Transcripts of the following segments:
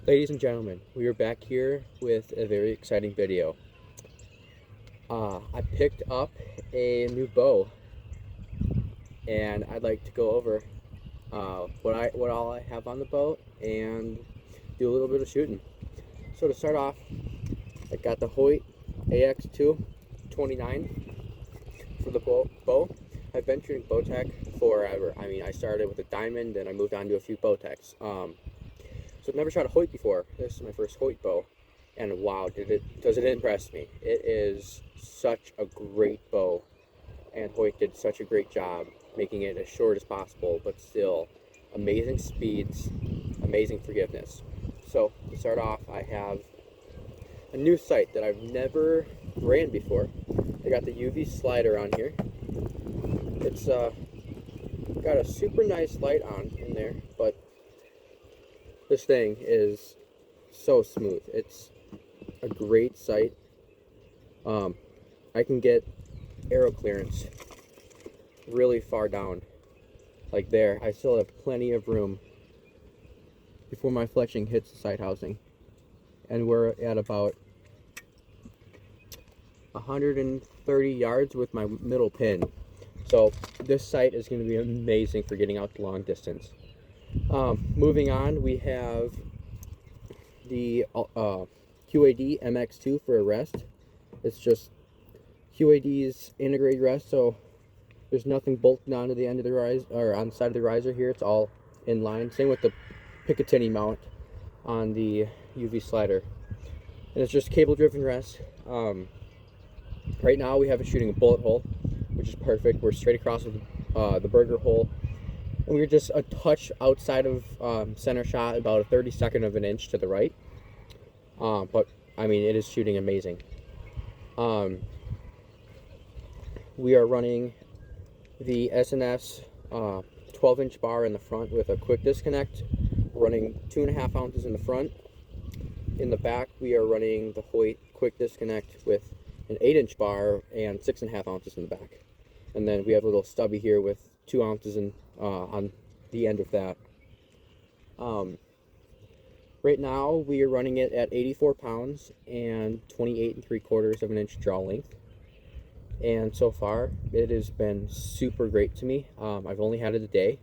Ladies and gentlemen, we are back here with a very exciting video. I picked up a new bow, and I'd like to go over what all I have on the bow and do a little bit of shooting. So to start off, I got the Hoyt AX2 29 for the bow. I've been shooting bow tech forever. I mean, I started with a diamond, and I moved on to a few bow techs. So I've never shot a Hoyt before. This is my first Hoyt bow, and wow, does it impress me. It is such a great bow, and Hoyt did such a great job making it as short as possible, but still amazing speeds, amazing forgiveness. So to start off, I have a new sight that I've never ran before. I got the UV slider on here. It's got a super nice light on in there, but this thing is so smooth. It's a great sight. I can get arrow clearance really far down, like there. I still have plenty of room before my fletching hits the sight housing, and we're at about 130 yards with my middle pin. So this sight is going to be amazing for getting out to long distance. Moving on, we have the QAD MX2 for a rest. It's just QAD's integrated rest, so there's nothing bolted onto the end of the riser or on the side of the riser here. It's all in line. Same with the Picatinny mount on the UV slider, and it's just cable-driven rest. Right now we have it shooting a bullet hole, which is perfect. We're straight across with the burger hole, and we're just a touch outside of center shot, about a 32nd of an inch to the right. But I mean, it is shooting amazing. We are running the S&S 12-inch bar in the front with a quick disconnect. We're running 2.5 ounces in the front. In the back, we are running the Hoyt quick disconnect with an 8-inch bar and 6.5 ounces in the back. And then we have a little stubby here with 2 ounces in, on the end of that. Right now, we are running it at 84 pounds and 28.75 of an inch draw length. And so far, it has been super great to me. I've only had it a day,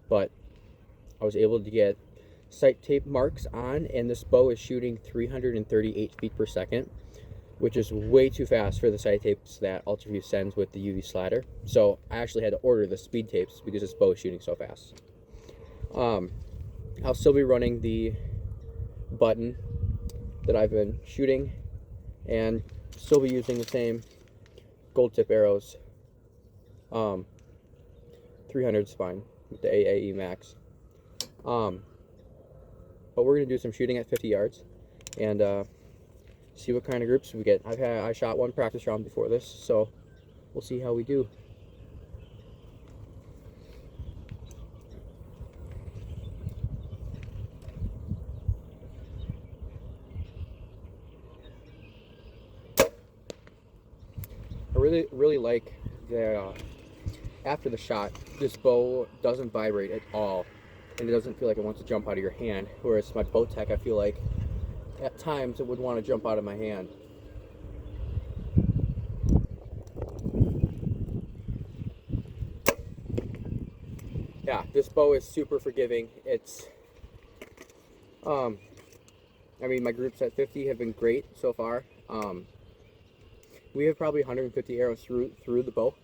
but I was able to get sight tape marks on, and this bow is shooting 338 feet per second, which is way too fast for the sight tapes that UltraView sends with the UV slider. So I actually had to order the speed tapes because this bow is shooting so fast. I'll still be running the button that I've been shooting, and still be using the same gold tip arrows, 300 spine with the AAE max. But we're gonna do some shooting at 50 yards and see what kind of groups we get. I shot one practice round before this, so we'll see how we do. I really like the after the shot, this bow doesn't vibrate at all, and it doesn't feel like it wants to jump out of your hand. Whereas my bow tech, I feel like at times it would want to jump out of my hand. Yeah, this bow is super forgiving. It's I mean, my groups at 50 have been great so far. We have probably 150 arrows through the bow.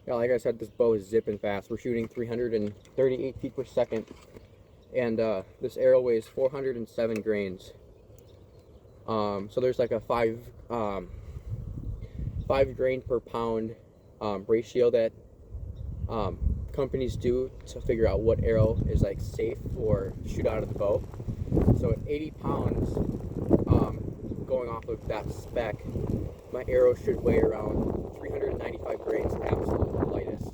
Yeah, like I said, this bow is zipping fast. We're shooting 338 feet per second, and this arrow weighs 407 grains. So there's like a 5 grain per pound ratio that companies do to figure out what arrow is like safe for shoot out of the bow. So at 80 pounds, going off of that spec, my arrow should weigh around 395 grains, absolute lightest.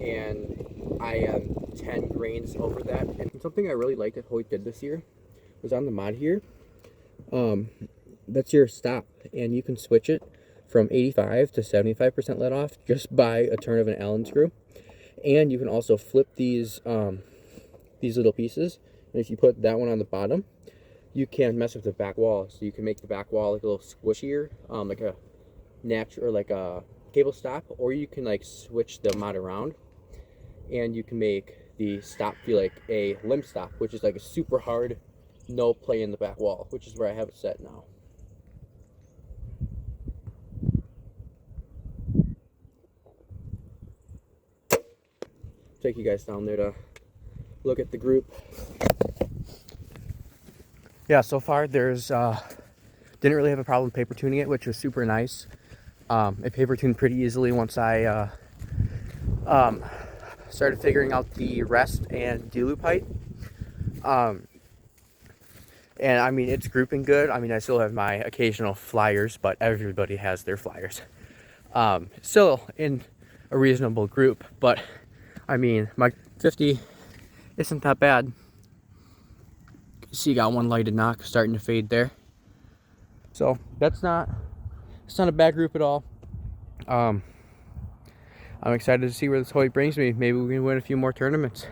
And I am 10 grains over that. And something I really liked that Hoyt did this year was on the mod here. That's your stop, and you can switch it from 85 to 75% let off just by a turn of an Allen screw. And you can also flip these little pieces, and if you put that one on the bottom, you can mess with the back wall. So you can make the back wall like a little squishier, like a natural, or like a cable stop, or you can like switch the mod around, and you can make the stop feel like a limb stop, which is like a super hard no play in the back wall, which is where I have it set now. Take you guys down there to look at the group. Yeah, so far there's didn't really have a problem paper tuning it, which was super nice. It paper tuned pretty easily once I started figuring out the rest and D-loop height. And I mean, it's grouping good. I mean, I still have my occasional flyers, but everybody has their flyers. Still in a reasonable group, but I mean, my 50 isn't that bad. See, you got one lighted knock starting to fade there. So it's not a bad group at all. I'm excited to see where this Hoyt brings me. Maybe we can win a few more tournaments.